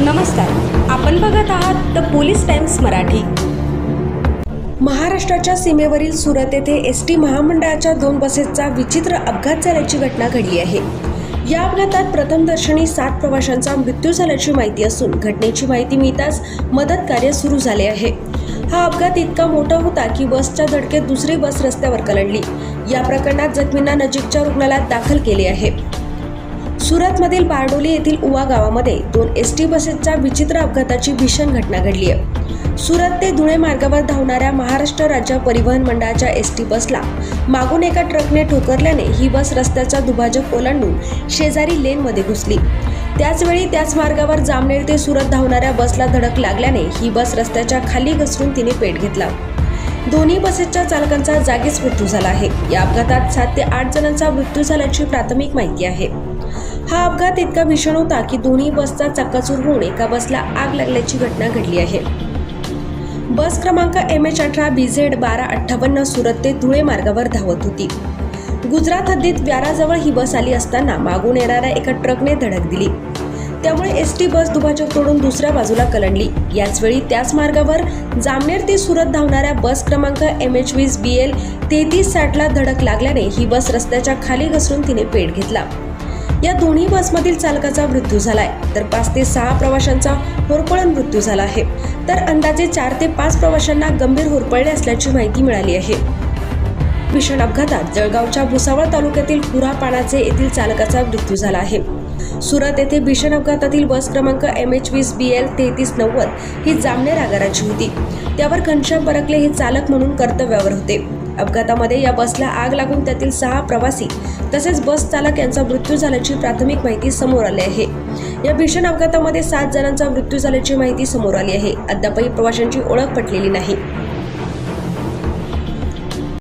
नमस्कार, आपण बघत आहात द पोलीस टाइम्स मराठी। महाराष्ट्राच्या सीमेवरील सुरत येथे एसटी महामंडळाच्या 2 बसेसचा विचित्र अपघात झाल्याची घटना घडली आहे। या अपघातात प्रथमदर्शनी 7 प्रवाशांचा मृत्यू झाल्याची माहिती असून घटनेची माहिती मिळताच मदत कार्य सुरू झाले आहे। हा अपघात इतका मोठा होता की बसच्या धडकेत दुसरी बस रस्त्यावर कलंडली। या प्रकरणात जखमींना नजीकच्या रुग्णालयात दाखल केले आहे। सुरतमधील बारडोली येथील उवा गावामध्ये 2 एसटी बसेसच्या विचित्र अपघाताची भीषण घटना घडली आहे। सुरत ते धुळे मार्गावर धावणाऱ्या महाराष्ट्र राज्य परिवहन मंडळाच्या एसटी बसला मागून एका ट्रकने ठोकरल्याने ही बस रस्त्याचा दुभाजक ओलांडून शेजारी लेनमध्ये घुसली। त्याचवेळी त्याच मार्गावर जामनेर ते सुरत धावणाऱ्या बसला धडक लागल्याने ही बस रस्त्याच्या खाली घसरून तिने पेट घेतला। दोन्ही बसेसच्या चालकांचा जागीच मृत्यू झाला आहे। या अपघातात 7 ते 8 जणांचा मृत्यू झाल्याची प्राथमिक माहिती आहे। हा अपघात इतका भीषण होता की दोन्ही बसचा चक्काचूर होऊन एका बसला आग लागल्याची घटना घडली आहे। बस क्रमांक MH18 BZ 1258 सुरत ते धुळे मार्गावर धावत होती। गुजरात हद्दीत व्याराजवळ ही बस आली असताना मागून येणाऱ्या एका ट्रकने धडक दिली। त्यामुळे एसटी बस दुभाजक तोडून दुसऱ्या बाजूला कलंडली। याचवेळी त्याच मार्गावर जामनेर ते सुरत धावणाऱ्या बस क्रमांक MH20 BL 3360ला धडक लागल्याने ही बस रस्त्याच्या खाली घसरून तिने पेट घेतला। या दोन्ही बसमधील चालकाचा मृत्यू झालाय, तर 5 ते 6 प्रवाशांचा होरपळून मृत्यू झाला आहे, तर अंदाजे 4 ते 5 प्रवाशांना गंभीर होरपळले असल्याची माहिती मिळाली आहे। भीषण अपघातात जळगावच्या भुसावळ तालुक्यातील खुरापाणाचे येथील चालकाचा मृत्यू झाला आहे। सुरत येथे भीषण अपघातातील बस क्रमांक MH20 BL 3390 ही जामनेर आगाराची होती। त्यावर घनश्याम परकले हे चालक म्हणून कर्तव्यावर होते। अपघातामध्ये या बसला आग लागून त्यातील 6 प्रवासी तसेच बस चालक यांचा मृत्यू झाल्याची प्राथमिक माहिती समोर आली आहे। या भीषण अपघातामध्ये 7 जणांचा मृत्यू झाल्याची माहिती समोर आली आहे। अद्यापही प्रवाशांची ओळख पटलेली नाही।